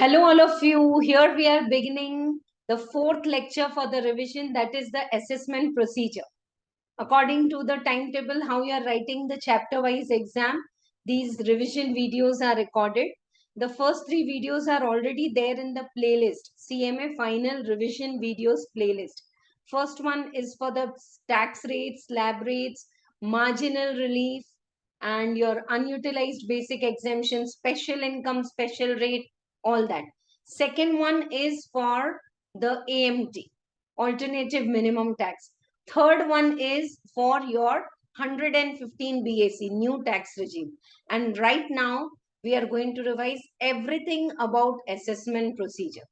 Hello, all of you. Here we are beginning the fourth lecture for the revision, that is the assessment procedure. According to the timetable, how you are writing the chapter-wise exam, these revision videos are recorded. The first three videos are already there in the playlist, CMA Final Revision Videos playlist. First one is for the tax rates, slab rates, marginal relief, and your unutilized basic exemption, special income, special rate, all that. Second one is for the AMT, alternative minimum tax. Third one is for your 115 BAC, new tax regime. And right now, we are going to revise everything about assessment procedure.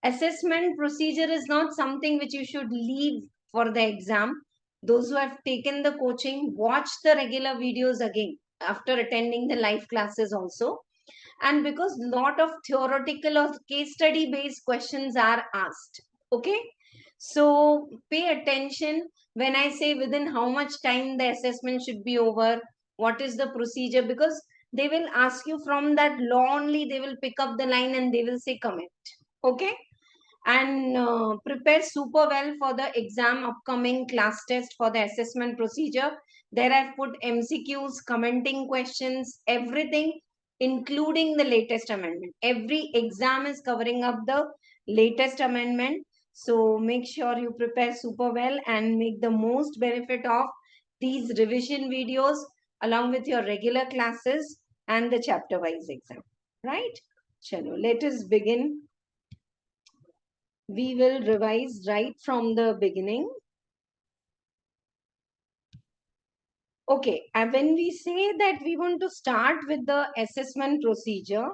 Assessment procedure is not something which you should leave for the exam. Those who have taken the coaching, watch the regular videos again after attending the live classes also. And because lot of theoretical or case study based questions are asked. Okay. So pay attention when I say within how much time the assessment should be over, what is the procedure, because they will ask you from that law only, they will pick up the line and they will say comment. Okay. And prepare super well for the exam upcoming class test for the assessment procedure. There I've put MCQs, commenting questions, everything, including the latest amendment. Every exam is covering up the latest amendment. So make sure you prepare super well and make the most benefit of these revision videos along with your regular classes and the chapter wise exam. Right? Chalo, let us begin. We will revise right from the beginning. Okay, and when we say that we want to start with the assessment procedure,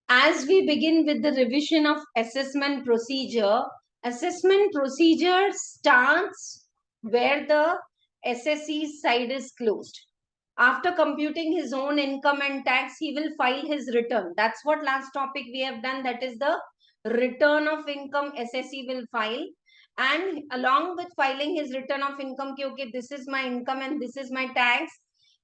as we begin with the revision of assessment procedure starts where the SSE side is closed. After computing his own income and tax, he will file his return. That's what last topic we have done. That is the return of income SSE will file. And along with filing his return of income, okay, this is my income and this is my tax,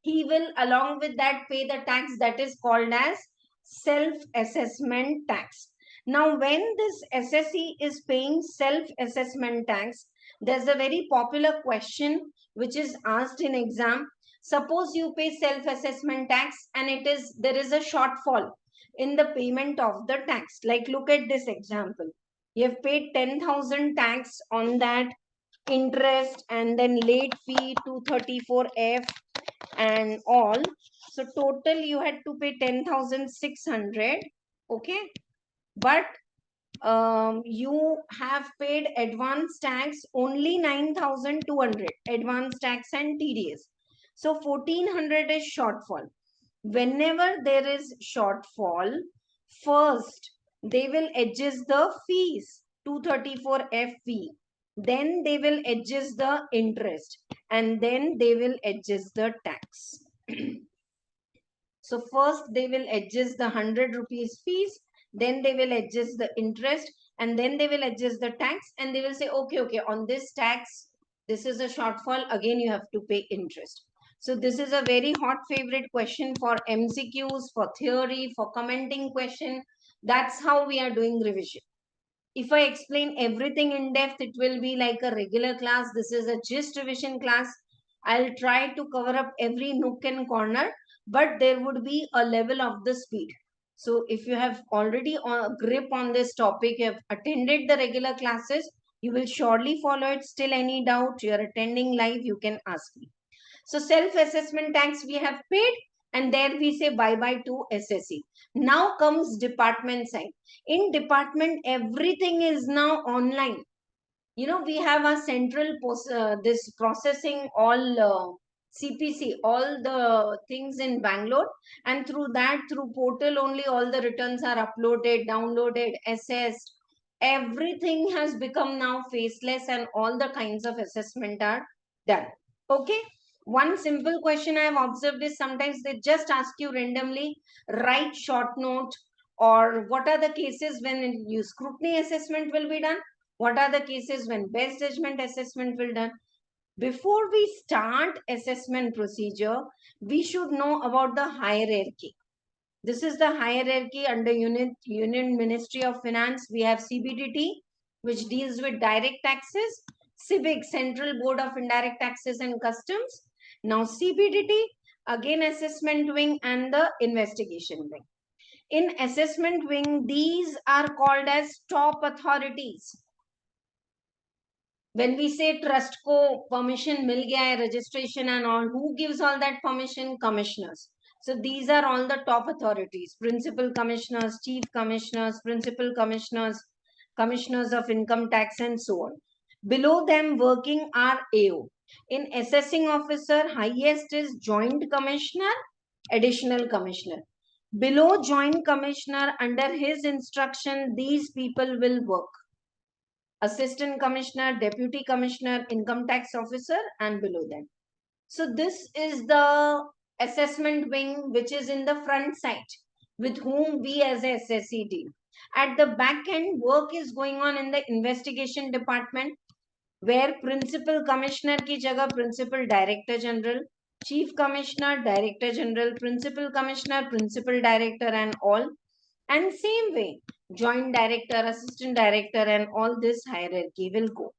he will along with that pay the tax that is called as self-assessment tax. Now, when this SSE is paying self-assessment tax, there's a very popular question which is asked in exam. Suppose you pay self-assessment tax and there is a shortfall in the payment of the tax. Like look at this example. You have paid 10,000 tax on that interest and then late fee 234F and all. So total you had to pay 10,600. Okay. But you have paid advance tax only 9,200, advance tax and TDS. So 1,400 is shortfall. Whenever there is shortfall, first they will adjust the fees, 234F fee. Then they will adjust the interest and then they will adjust the tax. So first they will adjust the 100 rupees fees, then they will adjust the interest and then they will adjust the tax and they will say, okay, on this tax, this is a shortfall, again you have to pay interest. So this is a very hot favorite question for MCQs, for theory, for commenting question. That's how we are doing revision. If I explain everything in depth, it will be like a regular class. This is a gist revision class. I'll try to cover up every nook and corner, but there would be a level of the speed. So if you have already a grip on this topic, you have attended the regular classes, you will surely follow it. Still any doubt, you are attending live, you can ask me. So self-assessment tax we have paid and there we say bye-bye to SSE. Now comes department side. In department, everything is now online. You know, we have a central this processing all CPC, all the things in Bangalore, and through portal only all the returns are uploaded, downloaded, assessed. Everything has become now faceless and all the kinds of assessment are done. Okay. One simple question I have observed is sometimes they just ask you randomly, write short note, or what are the cases when you scrutiny assessment will be done? What are the cases when best judgment assessment will done? Before we start assessment procedure, we should know about the hierarchy. This is the hierarchy under Union Ministry of Finance. We have CBDT, which deals with direct taxes, CIVIC, Central Board of Indirect Taxes and Customs. Now CBDT, again assessment wing and the investigation wing. In assessment wing, these are called as top authorities. When we say trust को permission मिल गया है, registration and all, who gives all that permission? Commissioners. So these are all the top authorities: principal commissioners, chief commissioners, principal commissioners, commissioners of income tax, and so on. Below them working are AO. In assessing officer, highest is joint commissioner, additional commissioner. Below joint commissioner, under his instruction, these people will work: assistant commissioner, deputy commissioner, income tax officer, and below them. So this is the assessment wing, which is in the front side, with whom we as a SSC deal. At the back end, work is going on in the investigation department, where principal commissioner की जगह principal director general, chief commissioner, director general, principal commissioner, principal director, and all. And same way, joint director, assistant director, and all this hierarchy will go.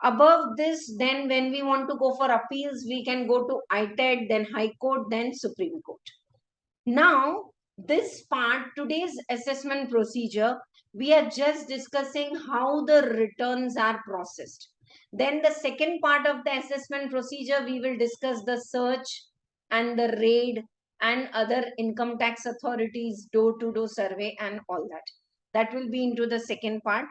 Above this, then when we want to go for appeals, we can go to ITED, then High Court, then Supreme Court. Now, this part, today's assessment procedure, we are just discussing how the returns are processed. Then the second part of the assessment procedure, we will discuss the search and the raid and other income tax authorities, door-to-door survey and all that. That will be into the second part.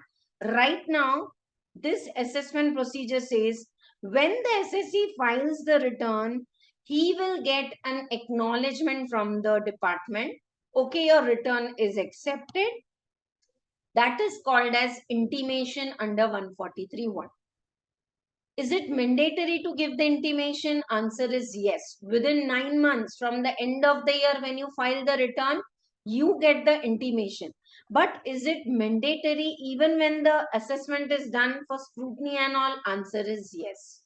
Right now, this assessment procedure says when the SSC files the return, he will get an acknowledgement from the department. Okay, your return is accepted. That is called as intimation under 143(1). Is it mandatory to give the intimation? Answer is yes. Within 9 months from the end of the year, when you file the return, you get the intimation. But is it mandatory even when the assessment is done for scrutiny and all? Answer is yes.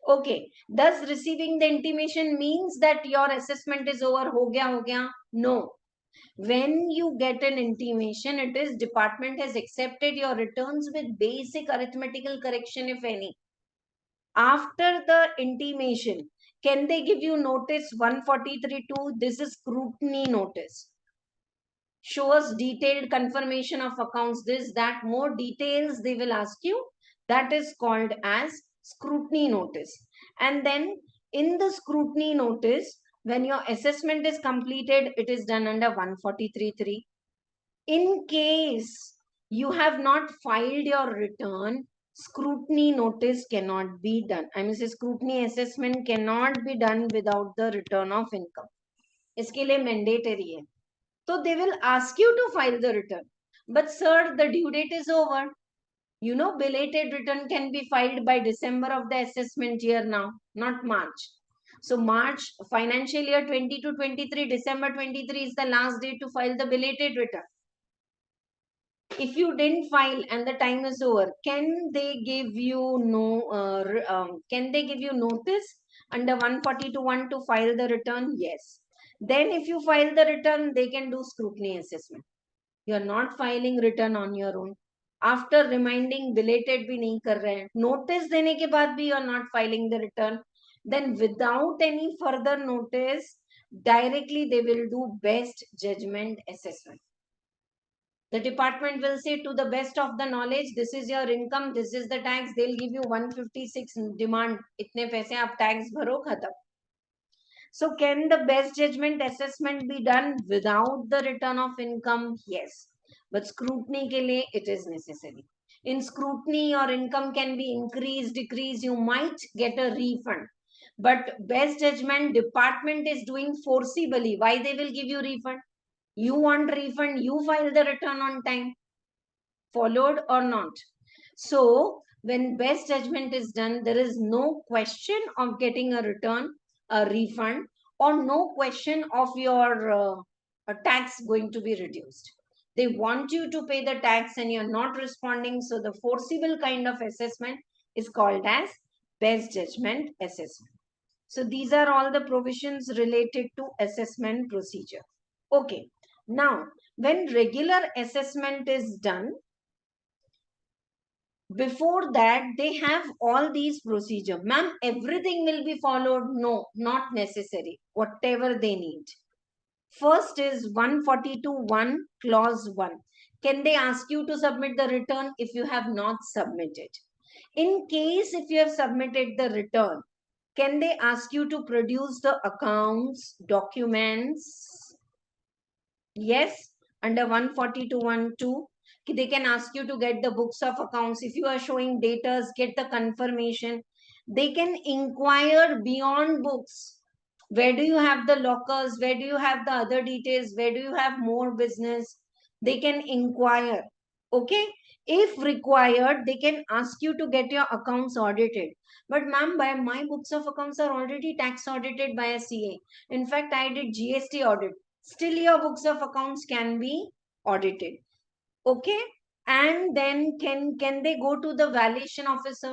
Okay, does receiving the intimation means that your assessment is over, ho gaya? No. When you get an intimation, it is department has accepted your returns with basic arithmetical correction, if any. After the intimation, can they give you notice 143(2)? This is scrutiny notice. Show us detailed confirmation of accounts, this, that, more details they will ask you. That is called as scrutiny notice. And then in the scrutiny notice, when your assessment is completed, it is done under 143(3). In case you have not filed your return, scrutiny notice cannot be done. I mean, scrutiny assessment cannot be done without the return of income. इसके लिए mandatory है. So they will ask you to file the return. But sir, the due date is over. You know, belated return can be filed by December of the assessment year now, not March. So March, financial year 20 to 23, December 23 is the last date to file the belated return. If you didn't file and the time is over, can they give you notice under 142(1) to file the return? Yes. Then if you file the return, they can do scrutiny assessment. You are not filing return on your own. After reminding belated भी नहीं कर रहे हैं, notice देने के बाद भी you are not filing the return, then without any further notice, directly they will do best judgment assessment. The department will say, to the best of the knowledge, this is your income, this is the tax. They'll give you 156 demand. Itne paise aap tax bharo, khatam. So can the best judgment assessment be done without the return of income? Yes. But scrutiny ke liye, it is necessary. In scrutiny, your income can be increased, decreased. You might get a refund. But best judgment department is doing forcibly. Why they will give you refund? You want refund, you file the return on time. Followed or not? So when best judgment is done, there is no question of getting a return, a refund, or no question of your tax going to be reduced. They want you to pay the tax and you're not responding. So the forcible kind of assessment is called as best judgment assessment. So these are all the provisions related to assessment procedure. Okay. Now, when regular assessment is done, before that they have all these procedure. Ma'am, everything will be followed? No, not necessary. Whatever they need. First is 142.1 clause 1. Can they ask you to submit the return if you have not submitted? In case if you have submitted the return, can they ask you to produce the accounts, documents? Yes, under 142.1.2, they can ask you to get the books of accounts. If you are showing data, get the confirmation. They can inquire beyond books. Where do you have the lockers? Where do you have the other details? Where do you have more business? They can inquire. Okay. If required, they can ask you to get your accounts audited. But ma'am, by my books of accounts are already tax audited by a CA. In fact, I did GST audit. Still your books of accounts can be audited. Okay. And then can they go to the valuation officer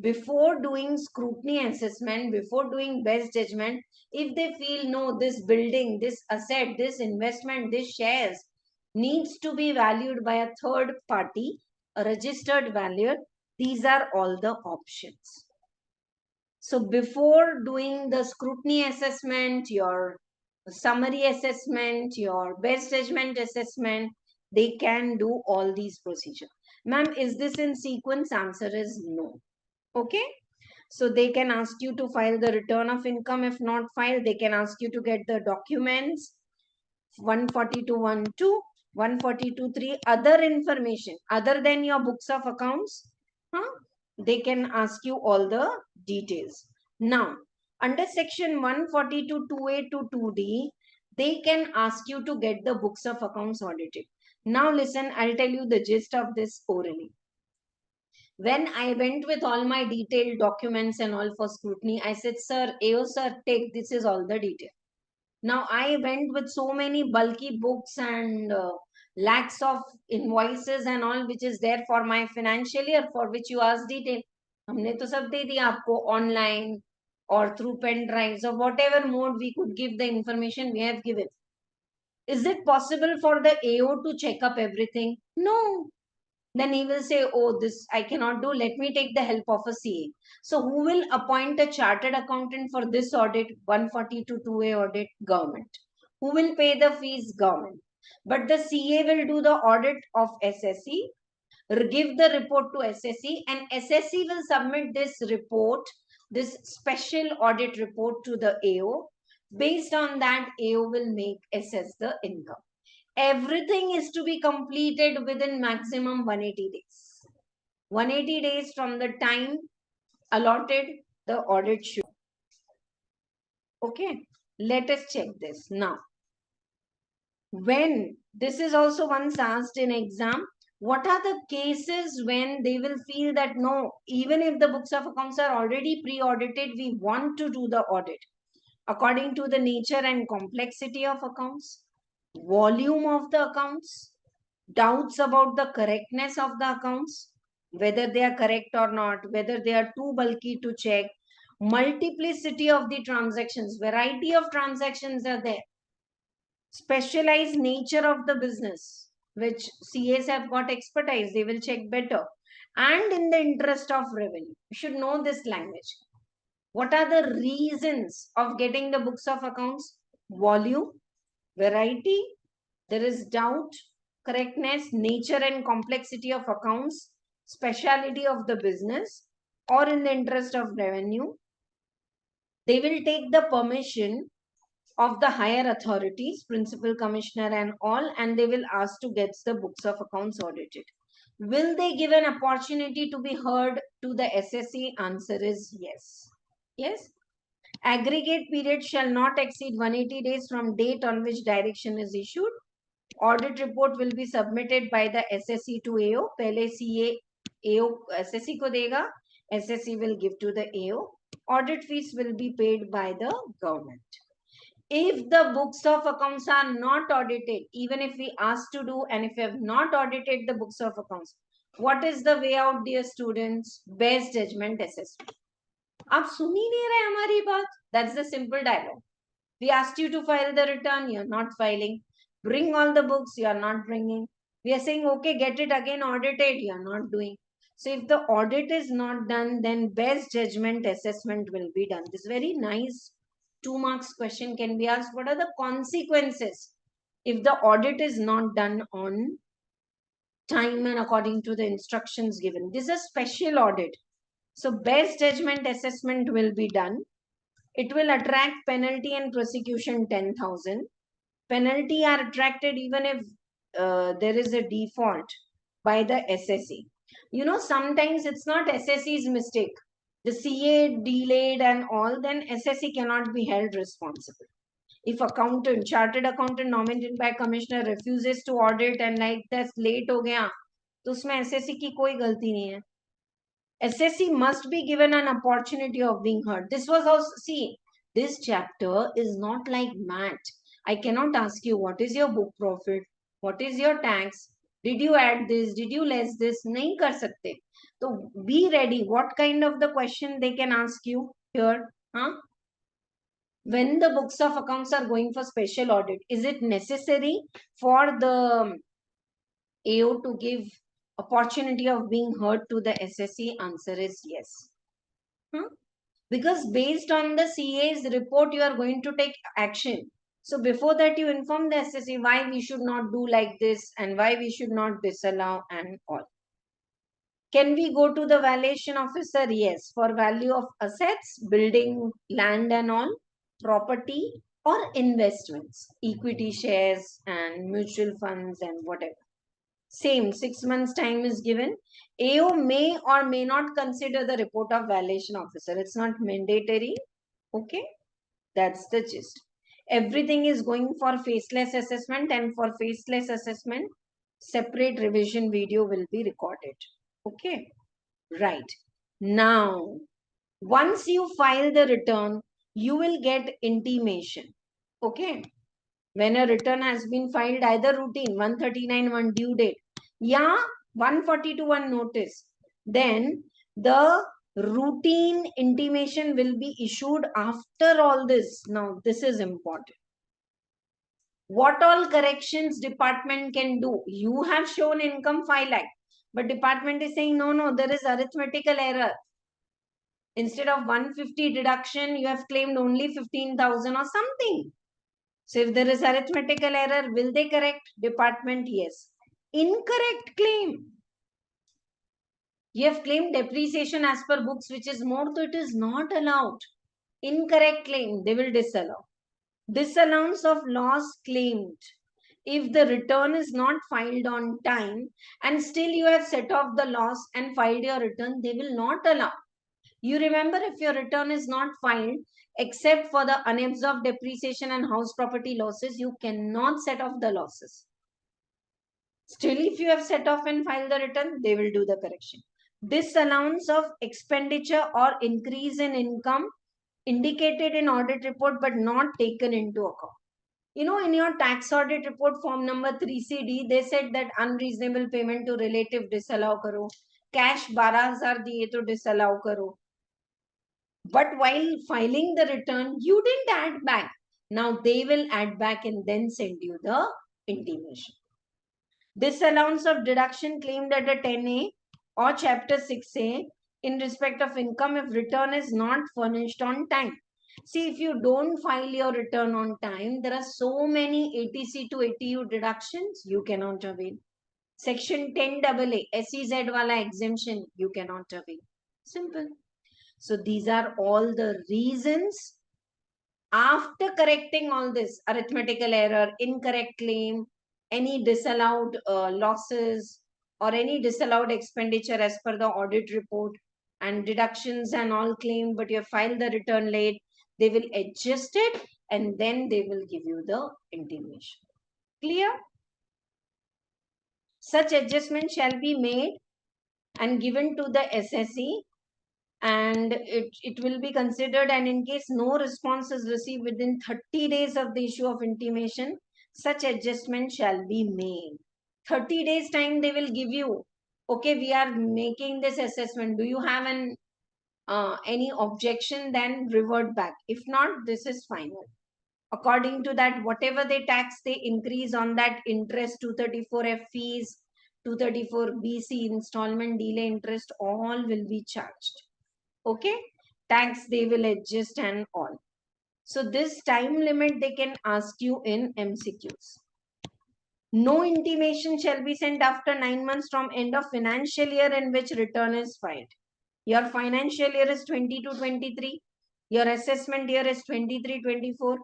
before doing scrutiny assessment, before doing best judgment? If they feel no, this building, this asset, this investment, this shares needs to be valued by a third party, a registered valuer, these are all the options. So before doing the scrutiny assessment, your summary assessment, your best judgment assessment, they can do all these procedures. Ma'am, is this in sequence? Answer is no. Okay. So they can ask you to file the return of income. If not filed, they can ask you to get the documents. 142.1.2, 142.3, other information other than your books of accounts. They can ask you all the details. Now, under section 142.2a to 2d, they can ask you to get the books of accounts audited. Now listen, I'll tell you the gist of this orally. When I went with all my detailed documents and all for scrutiny, I said, sir, AO sir, take, this is all the detail. Now I went with so many bulky books and lakhs of invoices and all which is there for my financial year for which you asked detail. हमने तो सब दे दिया आपको online or through pen drives or whatever mode we could give the information we have given. Is it possible for the AO to check up everything? No. Then he will say, oh, this I cannot do. Let me take the help of a CA. So who will appoint a chartered accountant for this audit? 142.2a audit? Government. Who will pay the fees? Government. But the CA will do the audit of SSE, give the report to SSE, and SSE will submit this report, this special audit report to the AO. Based on that, AO will assess the income. Everything is to be completed within maximum 180 days. 180 days from the time allotted, the audit should. Okay, let us check this now. When this is also once asked in exam, what are the cases when they will feel that no, even if the books of accounts are already pre-audited, we want to do the audit according to the nature and complexity of accounts, volume of the accounts, doubts about the correctness of the accounts, whether they are correct or not, whether they are too bulky to check, multiplicity of the transactions, variety of transactions are there, specialized nature of the business, which CAs have got expertise, they will check better, and in the interest of revenue. You should know this language. What are the reasons of getting the books of accounts? Volume, variety, there is doubt, correctness, nature and complexity of accounts, speciality of the business, or in the interest of revenue. They will take the permission of the higher authorities, principal commissioner and all, and they will ask to get the books of accounts audited. Will they give an opportunity to be heard to the SSE? Answer is yes. Yes. Aggregate period shall not exceed 180 days from date on which direction is issued. Audit report will be submitted by the SSE to AO. पहले CA AO SSE को देगा, SSE will give to the AO. Audit fees will be paid by the government. If the books of accounts are not audited, even if we ask to do, and if we have not audited the books of accounts, what is the way out, dear students? Best judgment assessment. आप सुन ही नहीं रहे हमारी बात. That's the simple dialogue. We asked you to file the return, you're not filing. Bring all the books, you're not bringing. We are saying, okay, get it again audited, you're not doing. So if the audit is not done, then best judgment assessment will be done. This very nice 2 marks question can be asked. What are the consequences if the audit is not done on time and according to the instructions given? This is a special audit. So best judgment assessment will be done. It will attract penalty and prosecution 10,000. Penalty are attracted even if there is a default by the SSE. You know, sometimes it's not SSE's mistake. The CA delayed and all, then SSE cannot be held responsible. If accountant, chartered accountant nominated by commissioner refuses to audit and like that's late हो गया, तो उसमें SSE की कोई गलती नहीं है. SSC must be given an opportunity of being heard. This was also, see, this chapter is not like math. I cannot ask you what is your book profit, what is your tax, did you add this, did you less this, nahi kar sakte. So be ready. What kind of the question they can ask you here? Huh? When the books of accounts are going for special audit, is it necessary for the AO to give opportunity of being heard to the SSC? Answer is yes. Because based on the CA's report, you are going to take action. So before that, you inform the SSC why we should not do like this and why we should not disallow and all. Can we go to the valuation officer? Yes. For value of assets, building, land and all, property or investments, equity shares and mutual funds and whatever. Same, 6 months time is given. AO may or may not consider the report of valuation officer. It's not mandatory. Okay, that's the gist. Everything is going for faceless assessment, and for faceless assessment, separate revision video will be recorded. Okay, right. Now, once you file the return, you will get intimation. Okay, when a return has been filed, either routine 139 one due date, yeah, 142 one notice, then the routine intimation will be issued after all this. Now this is important. What all corrections department can do? You have shown income 5 lakh, but department is saying no, there is arithmetical error. Instead of 150 deduction, you have claimed only 15,000 or something. So if there is arithmetical error, will they correct? Department, yes. Incorrect claim. You have claimed depreciation as per books, which is more, so it is not allowed. Incorrect claim, they will disallow. Disallowance of loss claimed. If the return is not filed on time and still you have set off the loss and filed your return, they will not allow. You remember, if your return is not filed, except for the unabsorbed depreciation and house property losses, you cannot set off the losses. Still, if you have set off and filed the return, they will do the correction. Disallowance of expenditure or increase in income indicated in audit report but not taken into account. You know, in your tax audit report form number 3CD, they said that unreasonable payment to relative disallow karo. Cash 12,000 diye to disallow karo. But while filing the return, you didn't add back. Now they will add back and then send you the intimation. Disallowance of deduction claimed under 10A or Chapter 6A in respect of income if return is not furnished on time. See, if you don't file your return on time, there are so many ATC to ATU deductions you cannot avail. Section 10AA, SEZ wala exemption, you cannot avail. Simple. So these are all the reasons. After correcting all this arithmetical error, incorrect claim, any disallowed losses or any disallowed expenditure as per the audit report and deductions and all claimed, but you have filed the return late, they will adjust it and then they will give you the intimation. Clear? Such adjustment shall be made and given to the SSE, and it will be considered, and in case no response is received within 30 days of the issue of intimation, such adjustment shall be made. 30 days time they will give you. Okay, we are making this assessment. Do you have an any objection, then revert back. If not, this is final. According to that, whatever they tax, they increase on that interest, 234F fees, 234 BC installment delay interest, all will be charged. Okay, tax they will adjust and all. So this time limit they can ask you in MCQs. No intimation shall be sent after 9 months from end of financial year in which return is filed. Your financial year is 22-23. Your assessment year is 23-24.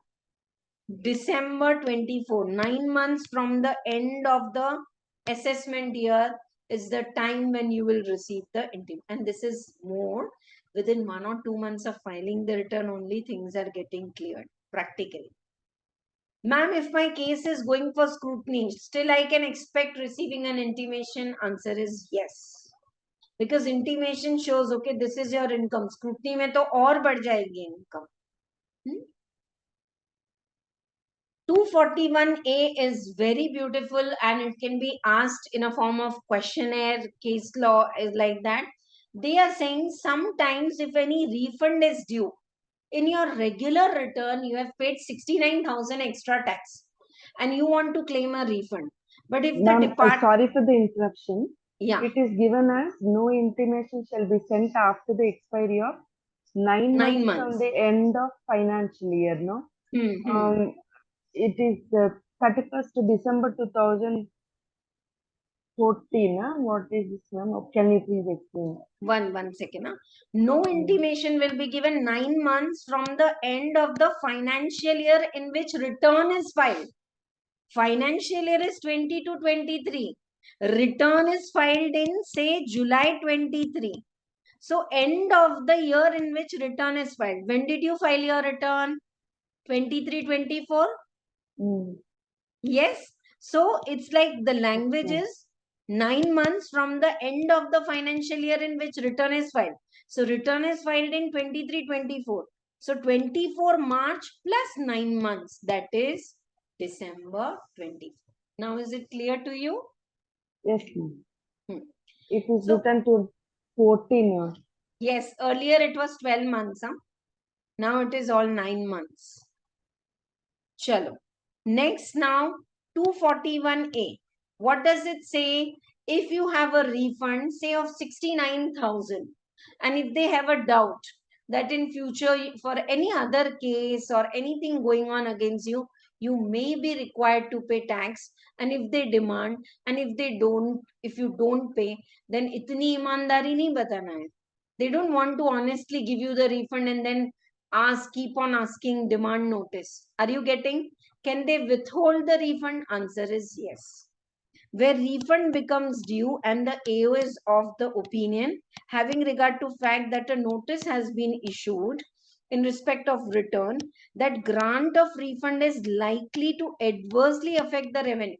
December 24, 9 months from the end of the assessment year is the time when you will receive the intimation. And this is more within 1 or 2 months of filing the return only things are getting cleared practically. Ma'am, if my case is going for scrutiny, still I can expect receiving an intimation? Answer is yes. Because intimation shows, okay, this is your income. Scrutiny mein to aur badh jayegi income. 241A is very beautiful and it can be asked in a form of questionnaire. Case law is like that. They are saying sometimes if any refund is due, in your regular return, you have paid 69,000 extra tax and you want to claim a refund. But if the department... Sorry for the interruption. Yeah. It is given as no intimation shall be sent after the expiry of 9 months from the end of financial year, no? It is 31st December 2014. What is this, ma'am? Can you please explain? One second. No intimation will be given 9 months from the end of the financial year in which return is filed. Financial year is 22-23. Return is filed in, say, July 23. So, end of the year in which return is filed. When did you file your return? 23-24? Yes. So, it's like the language is 9 months from the end of the financial year in which return is filed. So, return is filed in 23-24. So, 24 March plus 9 months. That is December 24. Now, is it clear to you? Yes, ma'am. It is written to 14. Yes, earlier it was 12 months. Now it is all 9 months. Chalo. Next now, 241A. What does it say? If you have a refund, say of 69,000, and if they have a doubt that in future for any other case or anything going on against you, you may be required to pay tax, and if they demand and if you don't pay, then itni imandari nahi batana hai. They don't want to honestly give you the refund and then keep on asking demand notice. Are you getting? Can they withhold the refund? Answer is yes. Where refund becomes due and the AO is of the opinion, having regard to fact that a notice has been issued in respect of return, that grant of refund is likely to adversely affect the revenue.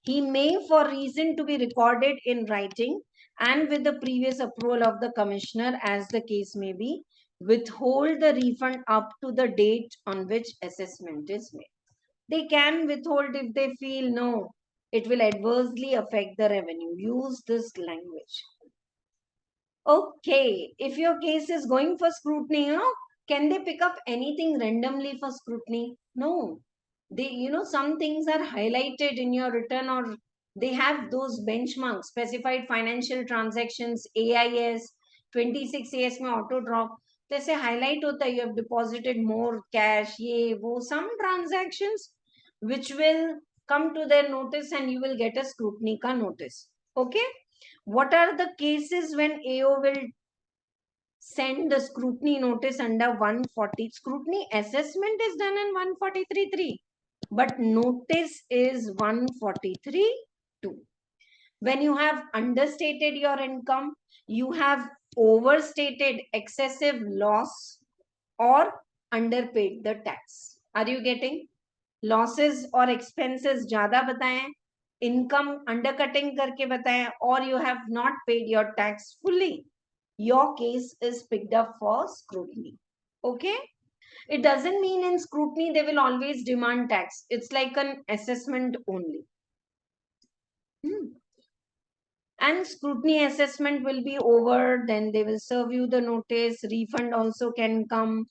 He may, for reason to be recorded in writing and with the previous approval of the commissioner, as the case may be, withhold the refund up to the date on which assessment is made. They can withhold if they feel no, it will adversely affect the revenue. Use this language. Okay, if your case is going for scrutiny, can they pick up anything randomly for scrutiny? No. They, some things are highlighted in your return or they have those benchmarks, specified financial transactions, AIS, 26 AS में auto drop. जैसे highlight होता है, you have deposited more cash, ये वो, some transactions which will come to their notice and you will get a scrutiny ka notice. Okay. What are the cases when AO will send the scrutiny notice under 140? Scrutiny assessment is done in 143.3, but notice is 143.2. When you have understated your income, you have overstated excessive loss or underpaid the tax. Are you getting? Losses or expenses ज़्यादा बताएं, income undercutting करके बताएं, or you have not paid your tax fully, your case is picked up for scrutiny. Okay? It doesn't mean in scrutiny they will always demand tax. It's like an assessment only. and scrutiny assessment will be over. Then they will serve you the notice. Refund also can come.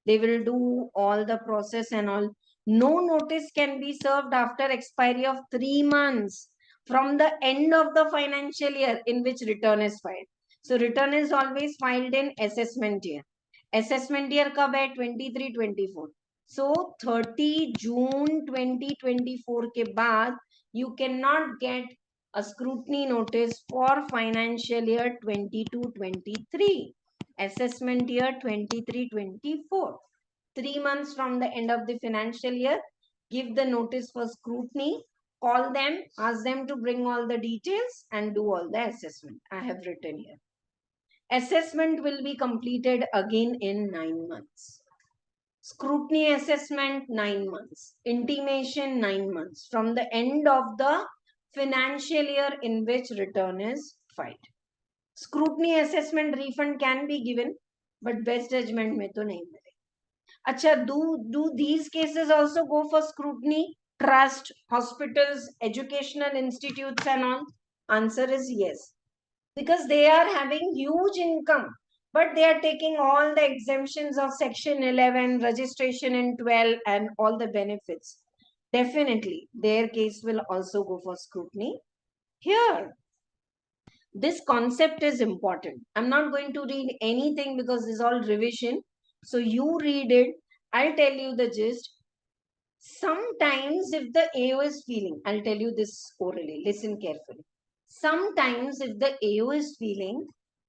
They will do all the process and all. No notice can be served after expiry of 3 months from the end of the financial year in which return is filed. So return is always filed in assessment year. Assessment year कब है? 23-24. So 30 June 2024 के बाद you cannot get a scrutiny notice for financial year 22-23, assessment year 23-24. 3 months from the end of the financial year, give the notice for scrutiny, call them, ask them to bring all the details and do all the assessment. I have written here. Assessment will be completed again in 9 months. Scrutiny assessment 9 months. Intimation 9 months from the end of the financial year in which return is filed. Scrutiny assessment refund can be given, but best judgment में तो नहीं मिले. अच्छा, do these cases also go for scrutiny? Trust, hospitals, educational institutes and all? Answer is yes. Because they are having huge income, but they are taking all the exemptions of section 11, registration in 12 and all the benefits. Definitely, their case will also go for scrutiny. Here, this concept is important. I'm not going to read anything because this is all revision. So you read it. I'll tell you the gist. Sometimes if the AO is feeling, I'll tell you this orally, listen carefully. Sometimes if the AO is feeling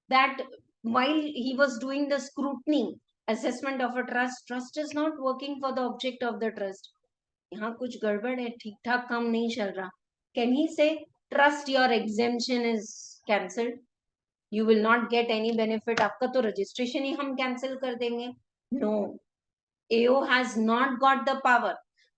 that while he was doing the scrutiny, assessment of a trust is not working for the object of the trust. यहाँ कुछ गड़बड़ है, ठीक ठाक काम नहीं चल रहा. Can he say, trust, your exemption is cancelled? You will not get any benefit. आपका तो registration ही हम cancel कर देंगे. No. AO has not got the power.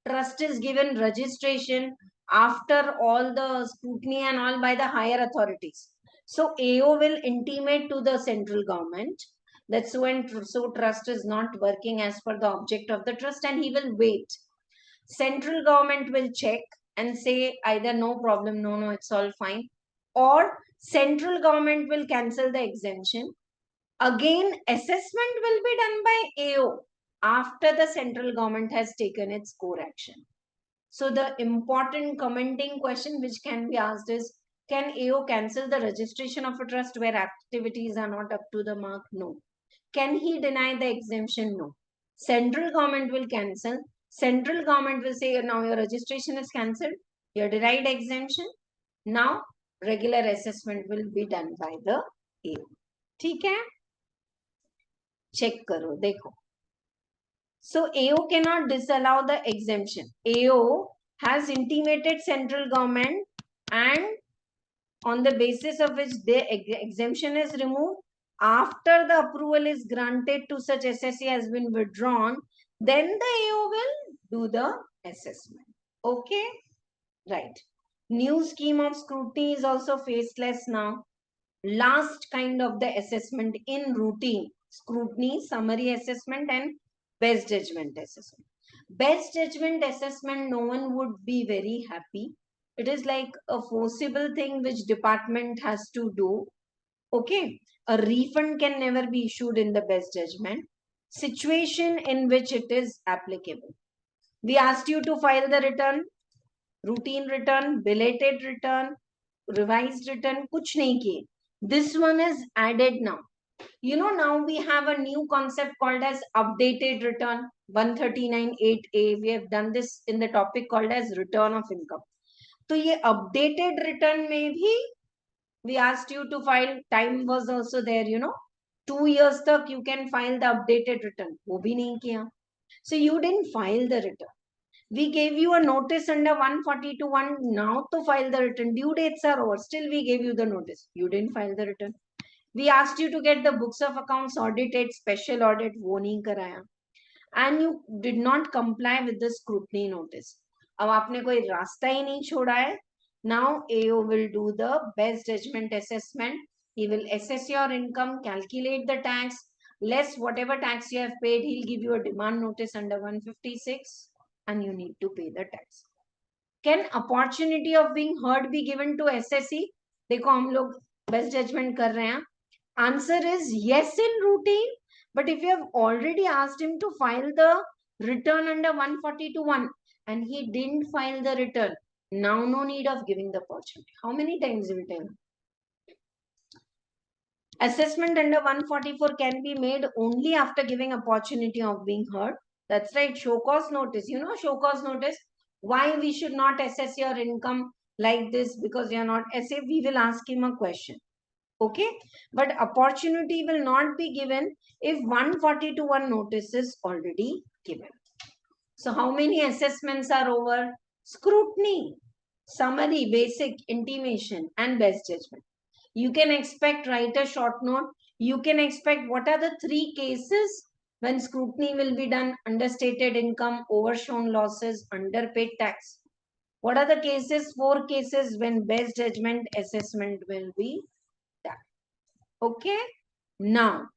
Trust is given registration after all the scrutiny and all by the higher authorities. So AO will intimate to the central government that so trust is not working as per the object of the trust, and he will wait. Central government will check and say either no problem, no, it's all fine, or central government will cancel the exemption. Again, assessment will be done by AO after the central government has taken its core action. So the important commenting question which can be asked is, can AO cancel the registration of a trust where activities are not up to the mark? No. Can he deny the exemption? No. Central government will cancel. Central government will say, now your registration is cancelled. You're denied exemption. Now regular assessment will be done by the AO. ठीक है? Check करो, देखो. So AO cannot disallow the exemption. AO has intimated central government, and on the basis of which the exemption is removed, after the approval is granted to such SSC has been withdrawn, then the AO will do the assessment. Okay, right. New scheme of scrutiny is also faceless now. Last kind of the assessment in routine: scrutiny, summary assessment and best judgment assessment. Best judgment assessment, no one would be very happy. It is like a forcible thing which department has to do. Okay, a refund can never be issued in the best judgment situation in which it is applicable. We asked you to file the return, routine return, belated return, revised return, kuch nahi kiye. This one is added now. You know, now we have a new concept called as updated return, 139.8a. We have done this in the topic called as return of income. So ये updated return में भी we asked you to file, time was also there, you know, 2 years तक you can file the updated return. वो भी नहीं किया. So you didn't file the return. We gave you a notice under 142.1 now to file the return. Due dates are over. Still we gave you the notice. You didn't file the return. We asked you to get the books of accounts audited, special audit, वो नहीं कराया. And you did not comply with the scrutiny notice. अब आपने कोई रास्ता ही नहीं छोड़ा है. Now AO will do the best judgment assessment. He will assess your income, calculate the tax, less whatever tax you have paid. He'll give you a demand notice under 156 and you need to pay the tax. Can opportunity of being heard be given to SSE? देखो हम लोग best judgement कर रहे हैं. Answer is yes in routine, but if you have already asked him to file the return under 142(1) and he didn't file the return, now no need of giving the opportunity. How many times you will tell? Assessment under 144 can be made only after giving opportunity of being heard. That's right. Show cause notice. You know, show cause notice. Why we should not assess your income like this because you are not SA. We will ask him a question. Okay, but opportunity will not be given if 142(1) notice is already given. So how many assessments are over? Scrutiny, summary, basic, intimation, and best judgment. You can expect, write a short note. You can expect what are the 3 cases when scrutiny will be done: understated income, overshown losses, underpaid tax. What are the cases? 4 cases when best judgment assessment will be done. Okay. Now,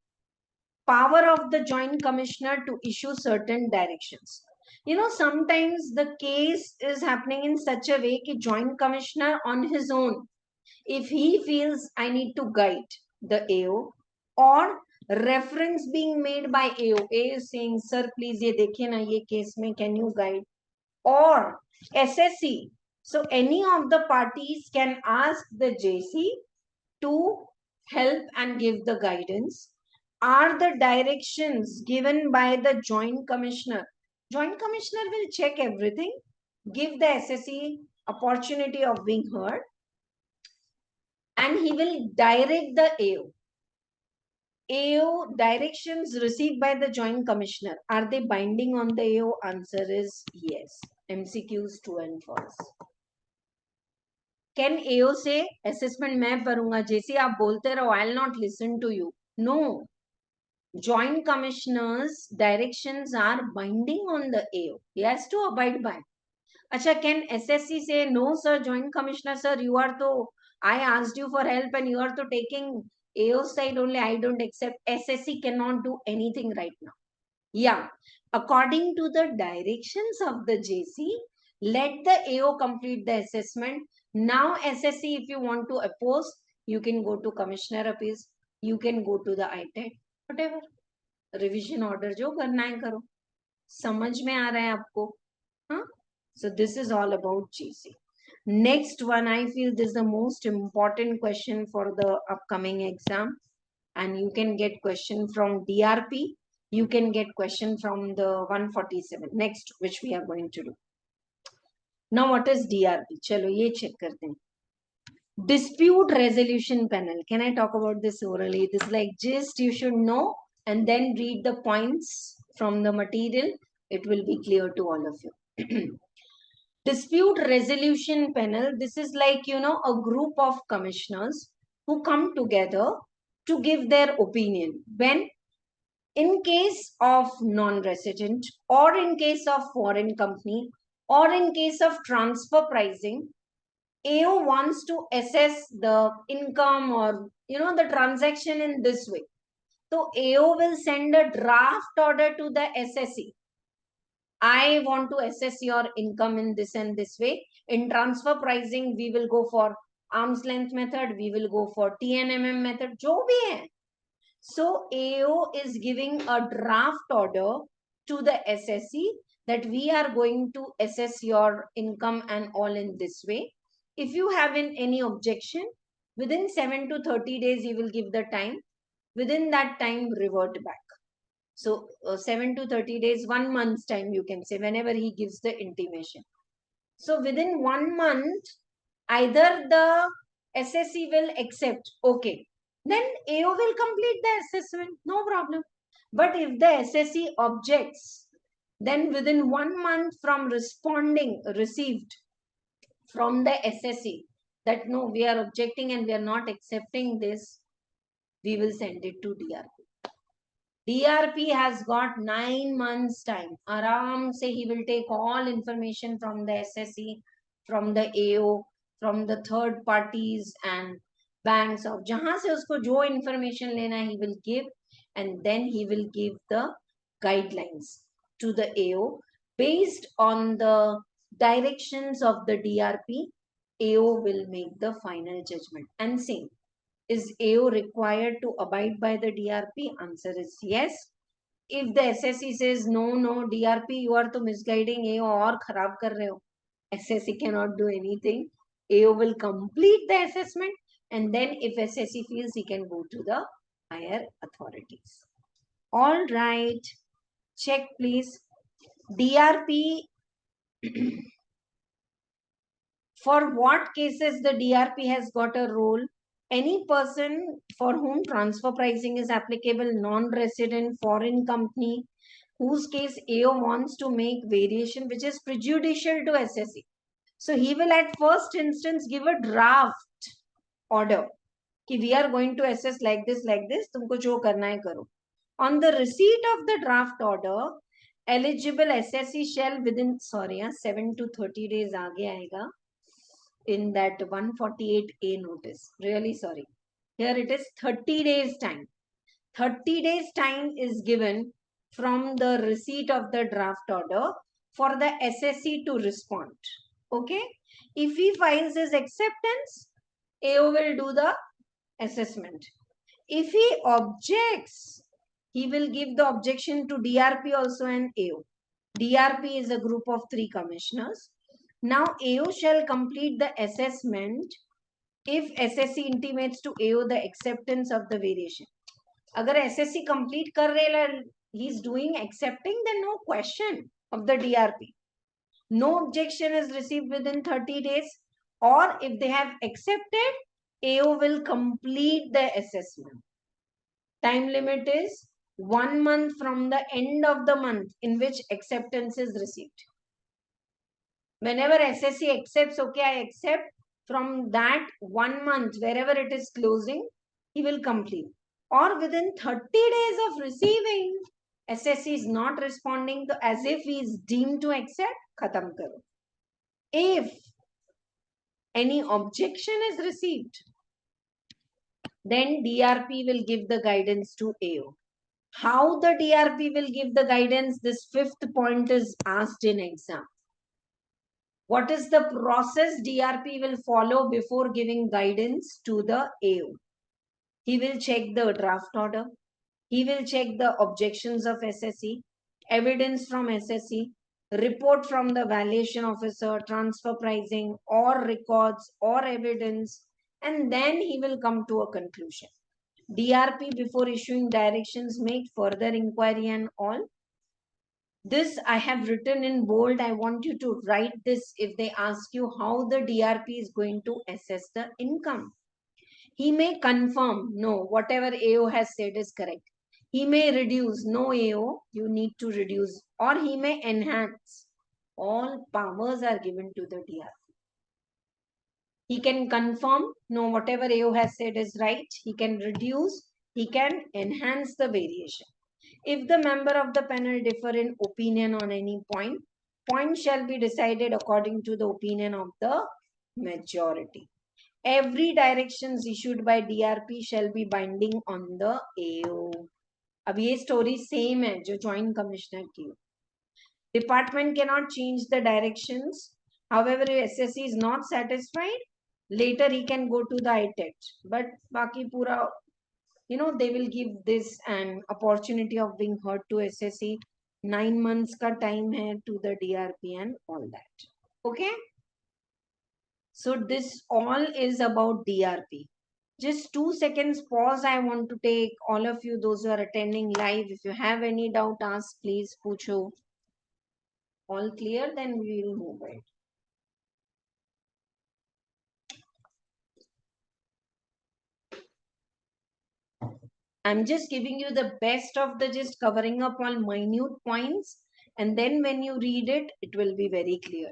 power of the joint commissioner to issue certain directions. You know, sometimes the case is happening in such a way that joint commissioner on his own, if he feels I need to guide the AO, or reference being made by AO, A is saying, sir, please ye dekhiye na ye case mein, can you guide? Or SSC. So any of the parties can ask the JC to help and give the guidance. Are the directions given by the joint commissioner? Joint commissioner will check everything, give the SSE opportunity of being heard, and he will direct the AO. AO directions received by the joint commissioner, are they binding on the AO? Answer is yes. MCQs 2 and false. Can AO say assessment मैं करूंगा, जैसे आप बोलते रहो, I'll not listen to you? No. Joint commissioner's directions are binding on the AO. He has to abide by. Acha, can SSC say, no, sir, joint commissioner, sir, you are to, I asked you for help and you are to taking AO side only, I don't accept. SSC cannot do anything right now. Yeah, according to the directions of the JC, let the AO complete the assessment. Now, SSC, if you want to oppose, you can go to Commissioner Appeals, you can go to the ITET, whatever. Revision order जो करना है करो. समझ में आ रहा है आपको? हाँ? So this is all about JC. Next one, I feel this is the most important question for the upcoming exam. And you can get question from DRP. You can get question from the 147. Next, which we are going to do. Now, what is DRP? Chalo, ye check karte hain. Dispute resolution panel. Can I talk about this orally? This is like gist you should know, and then read the points from the material. It will be clear to all of you. Dispute resolution panel. This is like, you know, a group of commissioners who come together to give their opinion when, in case of non-resident, or in case of foreign company, or in case of transfer pricing, AO wants to assess the income or, you know, the transaction in this way. So AO will send a draft order to the SSE. I want to assess your income in this and this way. In transfer pricing, we will go for arm's length method. We will go for TNMM method. Jo bhi hai. So AO is giving a draft order to the SSE that we are going to assess your income and all in this way. If you have any objection, within 7 to 30 days, you will give the time. Within that time, revert back. So 7 to 30 days, 1 month's time, you can say, whenever he gives the intimation. So within 1 month, either the SSE will accept, okay, then AO will complete the assessment, no problem. But if the SSE objects, then within 1 month from responding, received from the SSE, that no, we are objecting and we are not accepting this, we will send it to DRP. DRP has got 9 months time. Aram se he will take all information from the SSE, from the AO, from the third parties and banks of jahan se usko jo information lena he will give, and then he will give the guidelines to the AO based on the directions of the DRP. AO will make the final judgment. And same, is AO required to abide by the DRP? Answer is yes. If the SSE says no, DRP, you are to misguiding AO or kharab kar rahe ho, SSE cannot do anything. AO will complete the assessment, and then if SSE feels, he can go to the higher authorities. All right, check please. DRP, for what cases the DRP has got a role? Any person for whom transfer pricing is applicable, non-resident foreign company, whose case AO wants to make variation which is prejudicial to SSE. So he will at first instance give a draft order कि we are going to assess like this, तुमको जो करना है करो. On the receipt of the draft order, eligible SSE shall within 7 to 30 days आगे आएगा in that 148A notice. Really sorry. Here it is 30 days time. 30 days time is given from the receipt of the draft order for the SSE to respond. Okay. If he files his acceptance, AO will do the assessment. If he objects, he will give the objection to DRP also and AO. DRP is a group of 3 commissioners. Now AO shall complete the assessment if SSE intimates to AO the acceptance of the variation. Agar SSE complete kar rahe, he is doing accepting, then no question of the DRP. No objection is received within 30 days, or if they have accepted, AO will complete the assessment. Time limit is 1 month from the end of the month in which acceptance is received. Whenever SSE accepts, okay, I accept, from that 1 month, wherever it is closing, he will complete. Or within 30 days of receiving, SSE is not responding to, as if he is deemed to accept, khatam karo. If any objection is received, then DRP will give the guidance to AO. How the DRP will give the guidance? This 5th point is asked in exam. What is the process DRP will follow before giving guidance to the AO? He will check the draft order. He will check the objections of SSE, evidence from SSE, report from the valuation officer, transfer pricing, or records or evidence, and then he will come to a conclusion. DRP before issuing directions make further inquiry and all. This I have written in bold. I want you to write this if they ask you how the DRP is going to assess the income. He may confirm, no, whatever AO has said is correct. He may reduce, no AO, you need to reduce. Or he may enhance. All powers are given to the DRP. He can confirm, no, whatever AO has said is right. He can reduce, he can enhance the variation. If the member of the panel differ in opinion on any point, point shall be decided according to the opinion of the majority. Every directions issued by DRP shall be binding on the AO. अब ये story same है जो joint commissioner की. Department cannot change the directions. However, if SSE is not satisfied, later he can go to the ITET. But बाकी पूरा, they will give this an opportunity of being heard to SSE. 9 months ka time hai to the DRP and all that. Okay. So this all is about DRP. Just 2 seconds pause I want to take. All of you, those who are attending live, if you have any doubt, ask, please. Pucho. All clear? Then we will move ahead. I'm just giving you the best of the gist, covering up all minute points. And then when you read it, it will be very clear.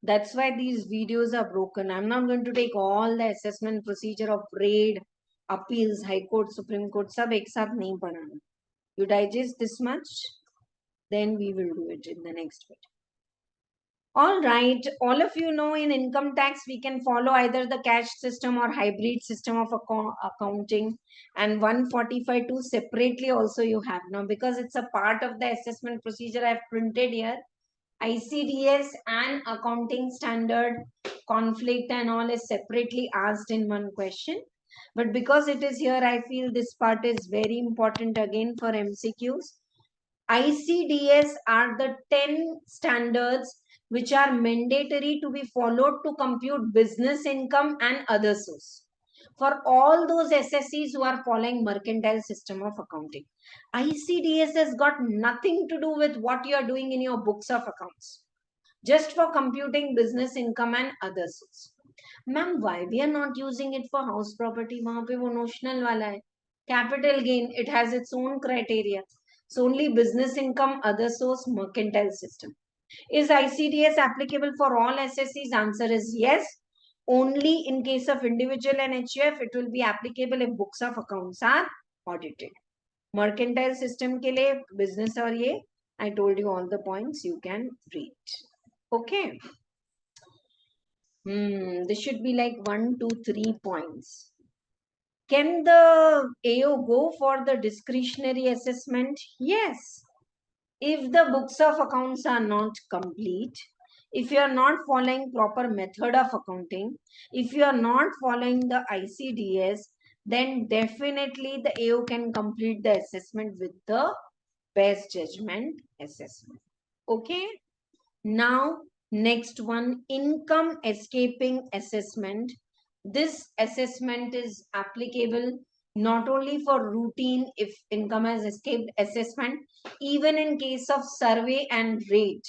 That's why these videos are broken. I'm not going to take all the assessment procedure of raid, appeals, High Court, Supreme Court, sab ek saath nahi padhana. You digest this much, then we will do it in the next video. All right, all of you know in income tax, we can follow either the cash system or hybrid system of accounting, and 145(2) separately also you have now, because it's a part of the assessment procedure I have printed here. ICDS and accounting standard conflict and all is separately asked in one question. But because it is here, I feel this part is very important again for MCQs. ICDS are the 10 standards which are mandatory to be followed to compute business income and other source. For all those SSCs who are following mercantile system of accounting, ICDS has got nothing to do with what you are doing in your books of accounts. Just for computing business income and other source. Ma'am, why we are not using it for house property? वहाँ पे वो notional वाला है. Capital gain, it has its own criteria. So only business income, other source, mercantile system. Is ICDS applicable for all SSCs? Answer is yes. Only in case of individual and HUF, it will be applicable if books of accounts are audited. Mercantile system के लिए business और ये, I told you all the points you can read. Okay. This should be like 1, 2, 3 points. Can the AO go for the discretionary assessment? Yes. If the books of accounts are not complete, if you are not following proper method of accounting, if you are not following the ICDS, then definitely the AO can complete the assessment with the best judgment assessment. Okay. Now, next one, income escaping assessment. This assessment is applicable not only for routine if income has escaped assessment, even in case of survey and rate.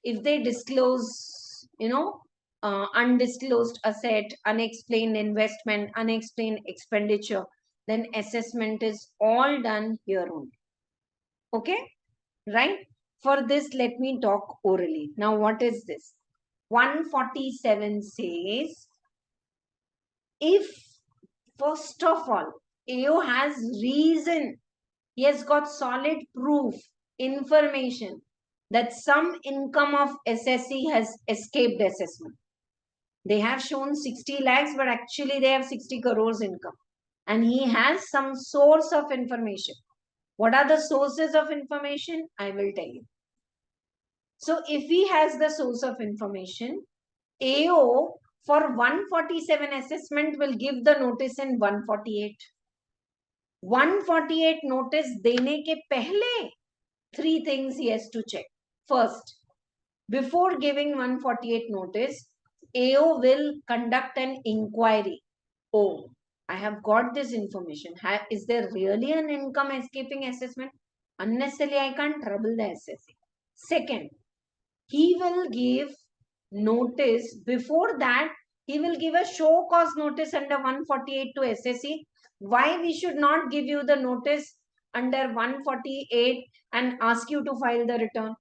If they disclose, undisclosed asset, unexplained investment, unexplained expenditure, then assessment is all done here only. Okay, right? For this, let me talk orally. Now, what is this? 147 says, if first of all, AO has reason, he has got solid proof, information that some income of SSC has escaped assessment. They have shown 60 lakhs, but actually they have 60 crores income. And he has some source of information. What are the sources of information? I will tell you. So if he has the source of information, AO for 147 assessment will give the notice in 148. 148 notice देने के पहले 3 things he has to check. First, before giving 148 notice, AO will conduct an inquiry. Oh, I have got this information. Is there really an income escaping assessment? Unnecessarily, I can't trouble the assessee. Second, he will give notice. Before that, he will give a show cause notice under 148 to SSE. Why we should not give you the notice under 148 and ask you to file the return?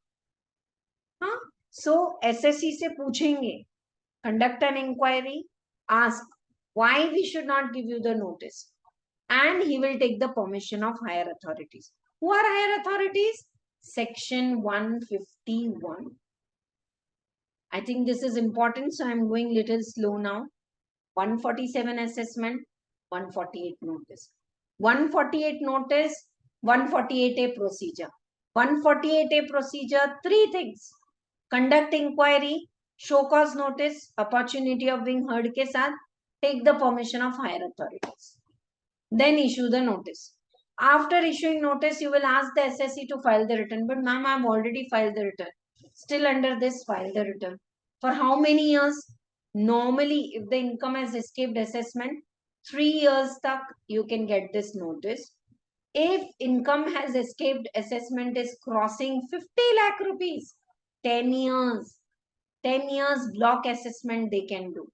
Huh? So SSE से पूछेंगे, conduct an inquiry, ask why we should not give you the notice, and he will take the permission of higher authorities. Who are higher authorities? Section 151. I think this is important, so I'm going little slow now. 147 assessment, 148 notice. 148 notice, 148A procedure. 148A procedure, 3 things. Conduct inquiry, show cause notice, opportunity of being heard के साथ, take the permission of higher authorities. Then issue the notice. After issuing notice, you will ask the SSE to file the return. But ma'am, I've already filed the return. Still under this, file the return. For how many years? Normally, if the income has escaped assessment, 3 years tak you can get this notice. If income has escaped assessment is crossing 50 lakh rupees, 10 years. 10 years block assessment they can do.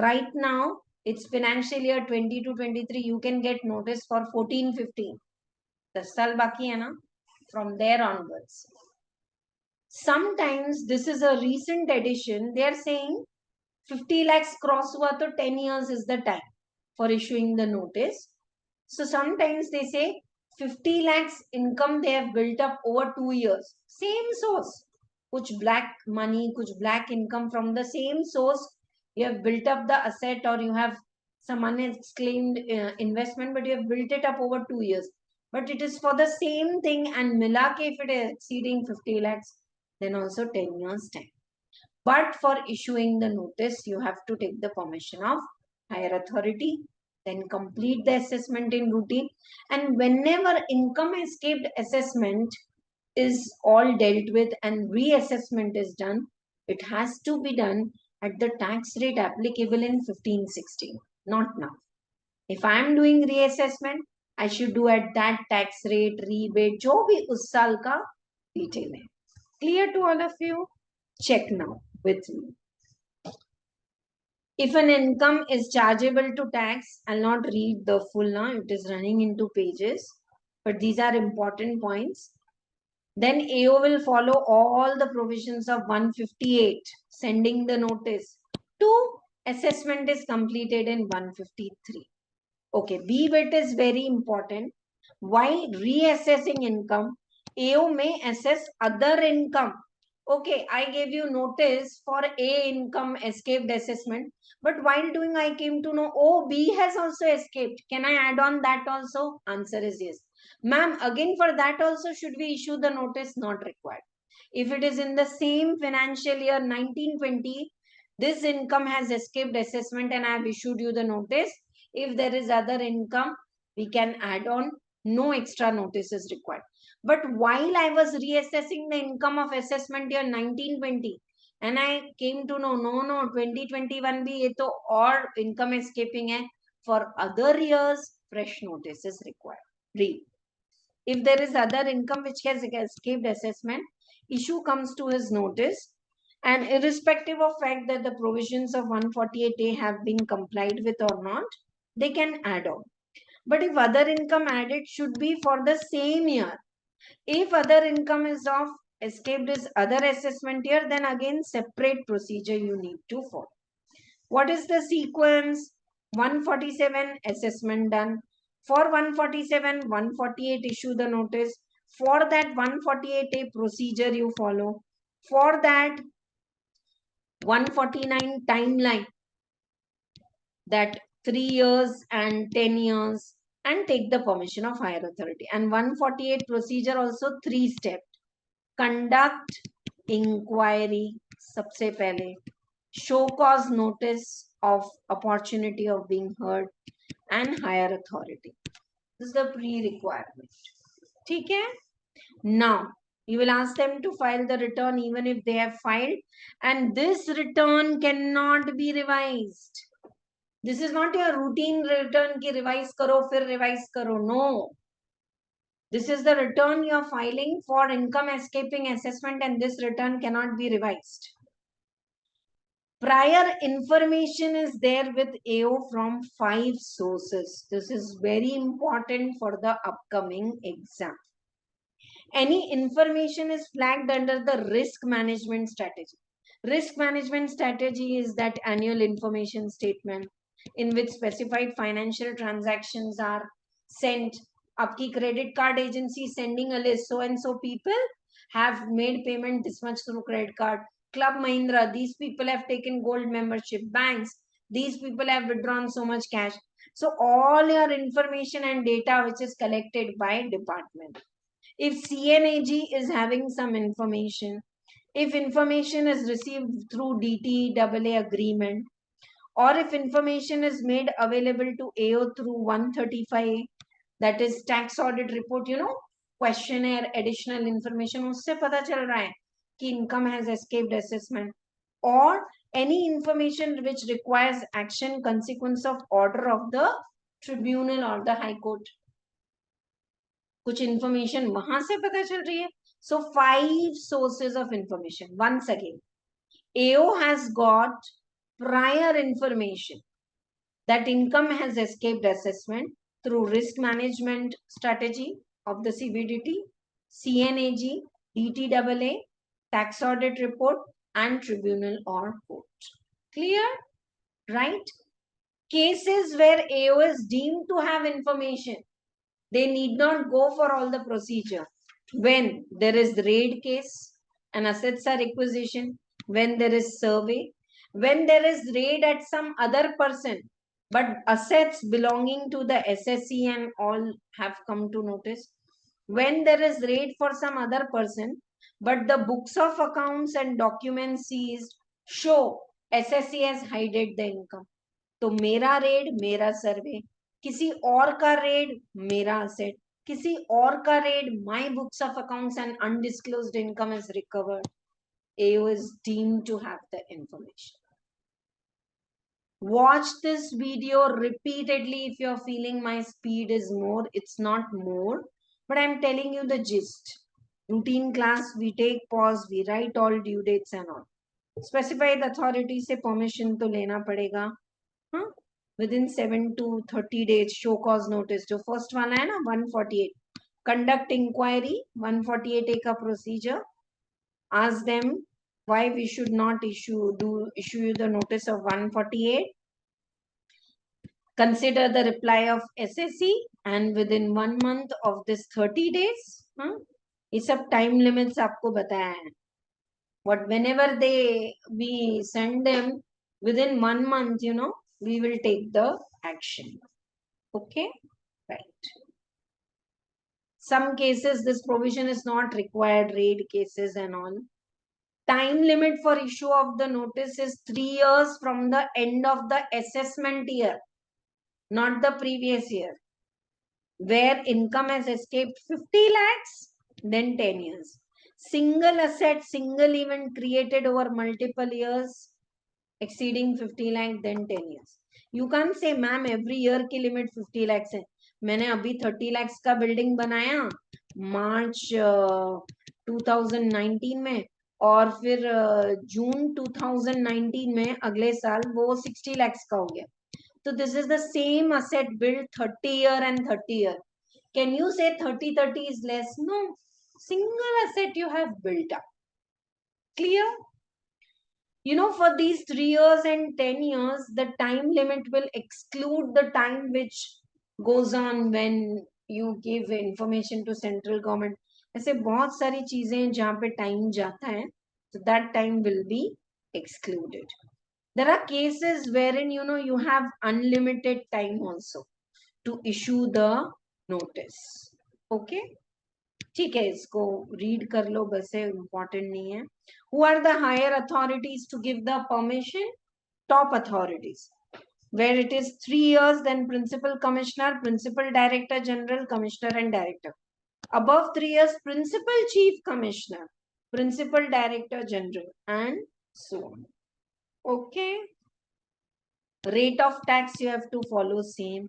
Right now, it's financial year 20 to 23. You can get notice for 14, 15. 10 साल बाकी है ना? From there onwards. Sometimes this is a recent addition. They are saying 50 lakhs cross हुआ तो 10 years is the time for issuing the notice. So sometimes they say 50 lakhs income they have built up over 2 years. Same source. Kuch black money, kuch black income from the same source. You have built up the asset or you have some unexclaimed investment, but you have built it up over 2 years. But it is for the same thing and mila ke if it is exceeding 50 lakhs, then also 10 years time. But for issuing the notice, you have to take the permission of higher authority, then complete the assessment in routine. And whenever income escaped assessment is all dealt with and reassessment is done, it has to be done at the tax rate applicable in 15-16, not now. If I am doing reassessment, I should do at that tax rate, rebate, जो भी उस साल का detail है. Clear to all of you? Check now with me. If an income is chargeable to tax, I'll not read the full now, it is running into pages, but these are important points. Then AO will follow all the provisions of 158, sending the notice to assessment is completed in 153. Okay, B bit is very important. While reassessing income, AO may assess other income. Okay, I gave you notice for A income escaped assessment, but while doing I came to know, oh, B has also escaped. Can I add on that also? Answer is yes. Ma'am, again for that also should we issue the notice? Not required. If it is in the same financial year 1920, this income has escaped assessment and I have issued you the notice. If there is other income, we can add on. No extra notice is required. But while I was reassessing the income of assessment year 1920, and I came to know, no, 2021 bhi ye to or income escaping hai. For other years, fresh notice is required. Read. If there is other income which has escaped assessment, issue comes to his notice, and irrespective of fact that the provisions of 148A have been complied with or not, they can add on. But if other income added should be for the same year. If other income is of escaped is other assessment year, then again separate procedure you need to follow. What is the sequence? 147 assessment done. For 147, 148 issue the notice. For that 148A procedure you follow. For that 149 timeline, that 3 years and 10 years, and take the permission of higher authority. And 148 procedure also 3 steps. Conduct inquiry, सबसे पहले. Show cause notice of opportunity of being heard, and higher authority. This is the pre-requirement. ठीक है? Now, you will ask them to file the return even if they have filed, and this return cannot be revised. This is not your routine return ki revise karo, fir revise karo. No. This is the return you are filing for income escaping assessment, and this return cannot be revised. Prior information is there with AO from 5 sources. This is very important for the upcoming exam. Any information is flagged under the risk management strategy. Risk management strategy is that annual information statement in which specified financial transactions are sent. Aapki credit card agency sending a list, so and so people have made payment this much through credit card. Club Mahindra, these people have taken gold membership. Banks, these people have withdrawn so much cash. So all your information and data which is collected by department. If CNAG is having some information, if information is received through DTAA agreement, or if information is made available to AO through 135, that is tax audit report, questionnaire, additional information, usse pata chal raha hai ki income has escaped assessment, or any information which requires action consequence of order of the tribunal or the high court. कुछ information वहां से पता चल रही है. So 5 sources of information. Once again, AO has got prior information that income has escaped assessment through risk management strategy of the CBDT, CNAG, DTAA, tax audit report, and tribunal or court. Clear? Right? Cases where AO is deemed to have information, they need not go for all the procedure. When there is raid case and assets are requisition, when there is survey, when there is raid at some other person, but assets belonging to the SSE and all have come to notice, when there is raid for some other person, but the books of accounts and documents seized show SSC has hided the income. तो मेरा red मेरा सर्वे, किसी और का red मेरा asset, किसी और का red my books of accounts and undisclosed income is recovered. AO is deemed to have the information. Watch this video repeatedly if you're feeling my speed is more. It's not more, but I'm telling you the gist. Routine class, we take pause, we write all due dates and all. Specified authority से permission तो लेना पड़ेगा. हाँ? Within 7 to 30 days, show cause notice. जो first वाला है ना 148. Conduct inquiry, 148 एक का procedure. Ask them why we should not issue you the notice of 148. Consider the reply of SSC and within 1 month of this 30 days. ये सब time limits आपको बताया है. But whenever we send them within 1 month, we will take the action. Okay, right. Some cases this provision is not required, raid cases and all. Time limit for issue of the notice is 3 years from the end of the assessment year, not the previous year. Where income has escaped 50 lakhs, then 10 years. Single asset, single event created over multiple years, exceeding 50 lakh, then 10 years. You can't say, ma'am, every year की limit 50 lakhs है. मैंने अभी 30 lakhs का building बनाया March 2019 में, और फिर June 2019 में अगले साल वो 60 lakhs का हो गया. So this is the same asset built 30 year and 30 year. Can you say 30 is less? No. Single asset you have built up. Clear? For these 3 years and 10 years, the time limit will exclude the time which goes on when you give information to central government. ऐसे बहुत सारी चीजें हैं जहाँ पे time जाता है, so that time will be excluded. There are cases wherein you have unlimited time also to issue the notice. Okay? ठीक है, इसको read कर लो, बस important नहीं है. Who are the higher authorities to give the permission? Top authorities. Where it is 3 years, then principal commissioner, principal director general, commissioner and director. Above 3 years, principal chief commissioner, principal director general, and so on. Okay. Rate of tax you have to follow same.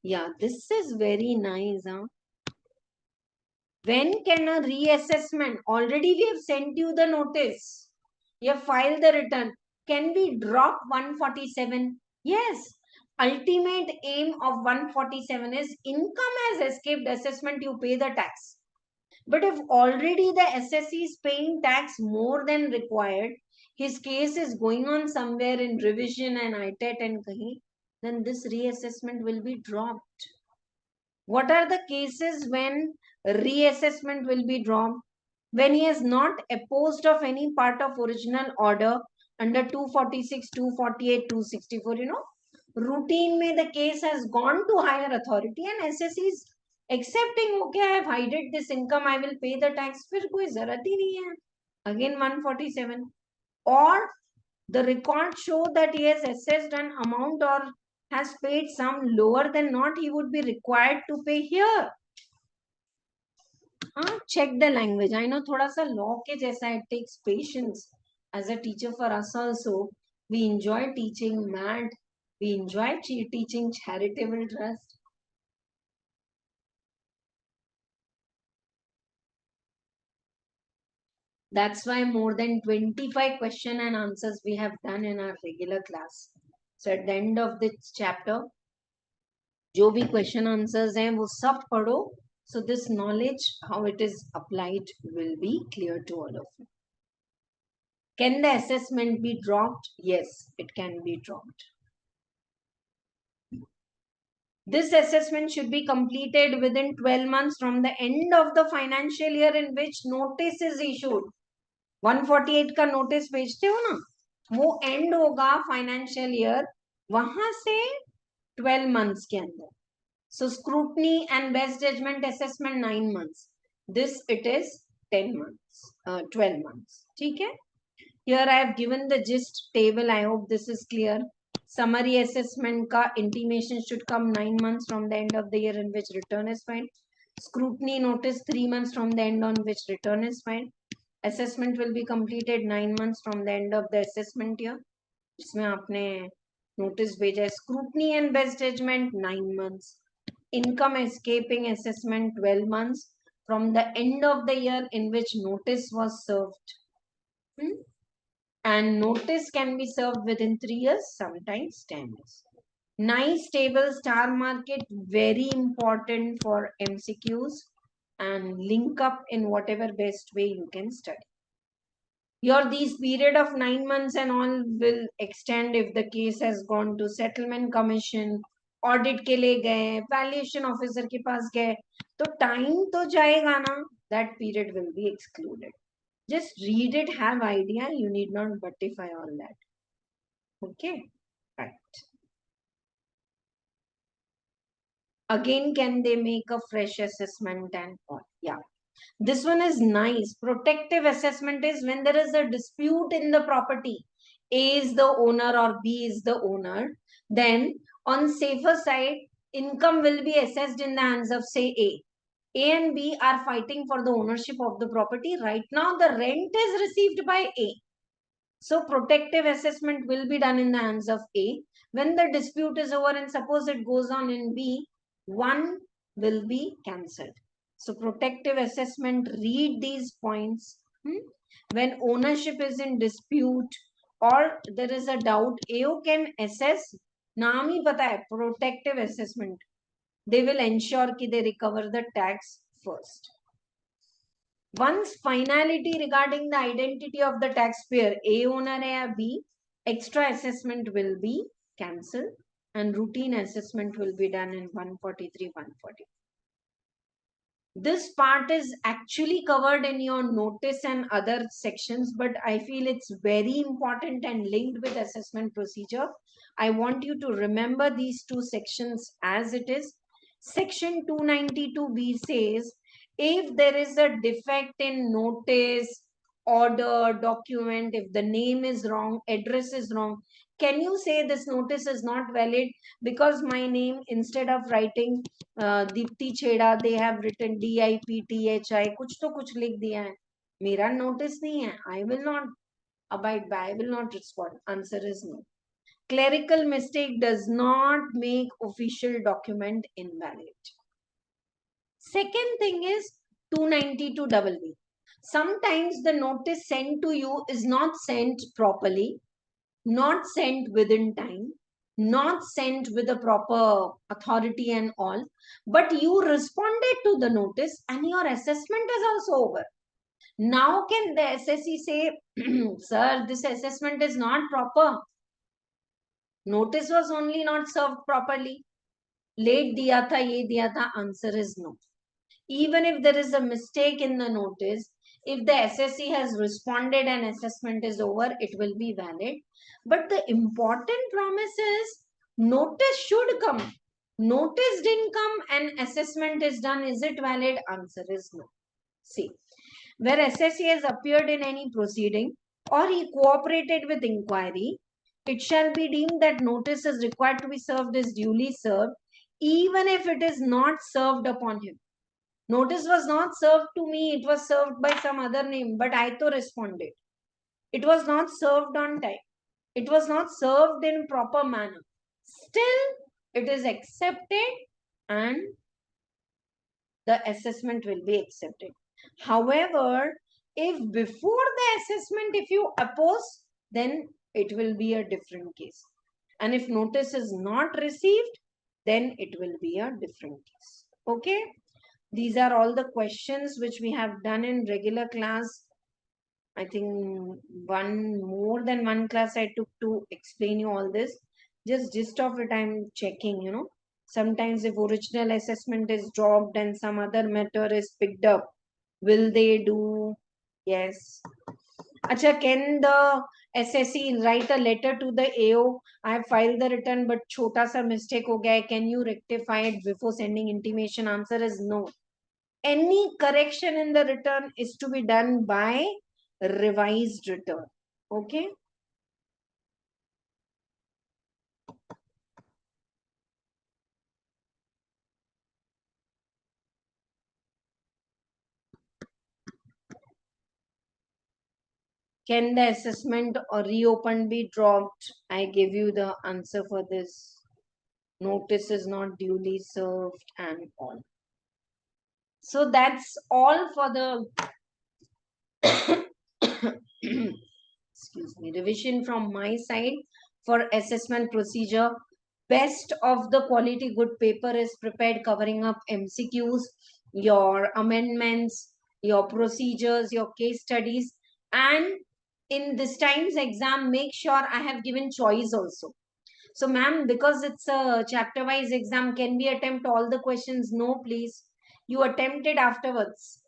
Yeah, this is very nice. When can a reassessment? Already we have sent you the notice. You have filed the return. Can we drop 147? Yes. Ultimate aim of 147 is income has escaped assessment, you pay the tax. But if already the assessee is paying tax more than required, his case is going on somewhere in revision and ITET and kahi, then this reassessment will be dropped. What are the cases when reassessment will be dropped? When he has not opposed of any part of original order under 246, 248, 264, routine mein the case has gone to higher authority and SSC is accepting, okay, I have hided this income, I will pay the tax, फिर कोई जरूरत ही नहीं है. Again 147. Or the record show that he has assessed an amount or has paid some lower than not he would be required to pay here. Check the language. I know thoda sa law ke jaisa, it takes patience. As a teacher for us also, we enjoy teaching math, we enjoy teaching charitable trust. That's why more than 25 question and answers we have done in our regular class. So at the end of this chapter, जो भी question answers हैं वो सब पढ़ो. So this knowledge, how it is applied, will be clear to all of you. Can the assessment be dropped? Yes, it can be dropped. This assessment should be completed within 12 months from the end of the financial year in which notice is issued. 148 का notice भेजते हो ना, वो end होगा financial year, वहां से 12 months के अंदर. So scrutiny and best judgment assessment 9 months. This it is 10 months, 12 months. Okay? Here I have given the gist table. I hope this is clear. Summary assessment ka intimation should come 9 months from the end of the year in which return is filed. Scrutiny notice 3 months from the end on which return is filed. Assessment will be completed 9 months from the end of the assessment year. जिसमें आपने notice भेजा है. Scrutiny and best judgment 9 months. Income escaping assessment 12 months from the end of the year in which notice was served. And notice can be served within 3 years, sometimes 10 years. Nice table, star market, very important for MCQs, and link up in whatever best way you can study. Your these period of 9 months and all will extend if the case has gone to settlement commission, audit के लिए गए, valuation officer के पास गए, तो time तो जाएगा ना, that period will be excluded. Just read it, have idea, you need not buttify all that. Okay, right. Again, can they make a fresh assessment and all? Yeah. This one is nice. Protective assessment is when there is a dispute in the property. A is the owner or B is the owner. Then on safer side, income will be assessed in the hands of say A. A and B are fighting for the ownership of the property. Right now, the rent is received by A. So protective assessment will be done in the hands of A. When the dispute is over and suppose it goes on in B, one will be cancelled. So protective assessment, read these points. When ownership is in dispute or there is a doubt, AO can assess. नाम ही पता है, protective assessment. They will ensure कि they recover the tax first. Once finality regarding the identity of the taxpayer, A owner hai ya B, extra assessment will be cancelled and routine assessment will be done in 143, 140. This part is actually covered in your notice and other sections, but I feel it's very important and linked with assessment procedure. I want you to remember these two sections as it is. Section 292B says, if there is a defect in notice, order, document, if the name is wrong, address is wrong, can you say this notice is not valid because my name, instead of writing Dipti Chheda, they have written DIPTHI, कुछ तो कुछ लिख दिया है, मेरा notice नहीं है, I will not abide by, I will not respond. Answer is no. Clerical mistake does not make official document invalid. Second thing is 292BB. Sometimes the notice sent to you is not sent properly, not sent within time, not sent with a proper authority and all, but you responded to the notice and your assessment is also over. Now can the SSE say, sir, this assessment is not proper. Notice was only not served properly. Late diya tha, ye diya tha. Answer is no. Even if there is a mistake in the notice, if the SSE has responded and assessment is over, it will be valid. But the important promise is notice should come. Notice didn't come and assessment is done. Is it valid? Answer is no. See, where SSE has appeared in any proceeding or he cooperated with inquiry, it shall be deemed that notice is required to be served is duly served, even if it is not served upon him. Notice was not served to me, it was served by some other name, but I to responded. It was not served on time. It was not served in proper manner. Still, it is accepted and the assessment will be accepted. However, if before the assessment, if you oppose, then it will be a different case. And if notice is not received, then it will be a different case. Okay. These are all the questions which we have done in regular class. I think more than one class I took to explain you all this. Just gist of it I'm checking, you know. Sometimes if original assessment is dropped and some other matter is picked up, will they do? Yes. Acha, can the SSE write a letter to the AO? I have filed the return but chota sa mistake ho gaya. Can you rectify it before sending intimation? Answer is no. Any correction in the return is to be done by revised return. Okay. Can the assessment or reopened be dropped? I give you the answer for this. Notice is not duly served and all. So that's all for the excuse me, revision from my side for assessment procedure. Best of the quality good paper is prepared, covering up MCQs, your amendments, your procedures, your case studies, and in this time's exam, make sure I have given choice also. So, ma'am, because it's a chapter wise exam, can we attempt all the questions? No, please. You attempt it afterwards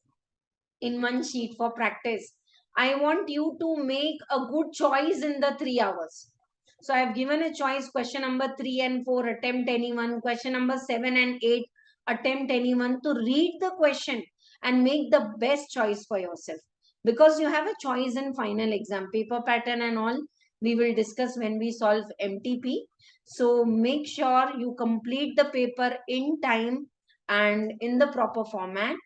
in one sheet for practice. I want you to make a good choice in the 3 hours. So I have given a choice, question number 3 and 4, attempt anyone. Question number 7 and 8, attempt anyone, to read the question and make the best choice for yourself. Because you have a choice in final exam, paper pattern and all, we will discuss when we solve MTP. So make sure you complete the paper in time and in the proper format.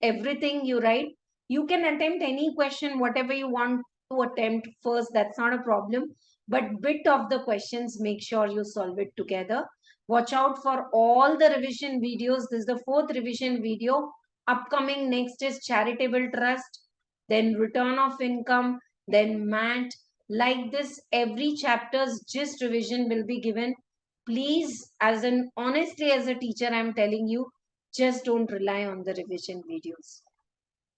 Everything you write, you can attempt any question whatever you want to attempt first, that's not a problem, but bit of the questions make sure you solve it together. Watch out for all the revision videos. This is the 4th revision video. Upcoming next is charitable trust, then return of income, then mat. Like this, every chapter's gist revision will be given. Please, as an honestly as a teacher, I'm telling you, just don't rely on the revision videos.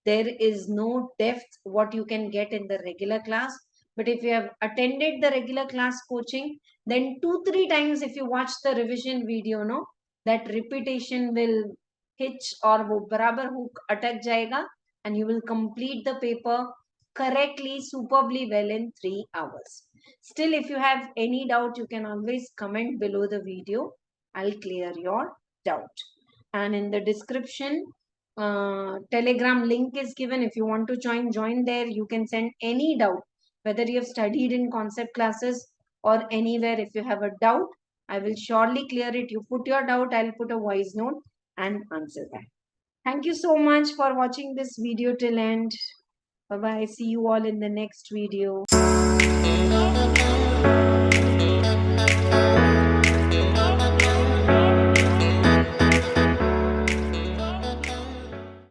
There is no depth what you can get in the regular class. But if you have attended the regular class coaching, then 2-3 times if you watch the revision video, no, that repetition will hitch or wo barabar hook atak jayega, and you will complete the paper correctly, superbly well in 3 hours. Still, if you have any doubt, you can always comment below the video. I'll clear your doubt. And in the description, Telegram link is given. If you want to join there. You can send any doubt, whether you have studied in concept classes or anywhere. If you have a doubt, I will surely clear it. You put your doubt, I'll put a voice note and answer that. Thank you so much for watching this video till end. Bye bye. See you all in the next video.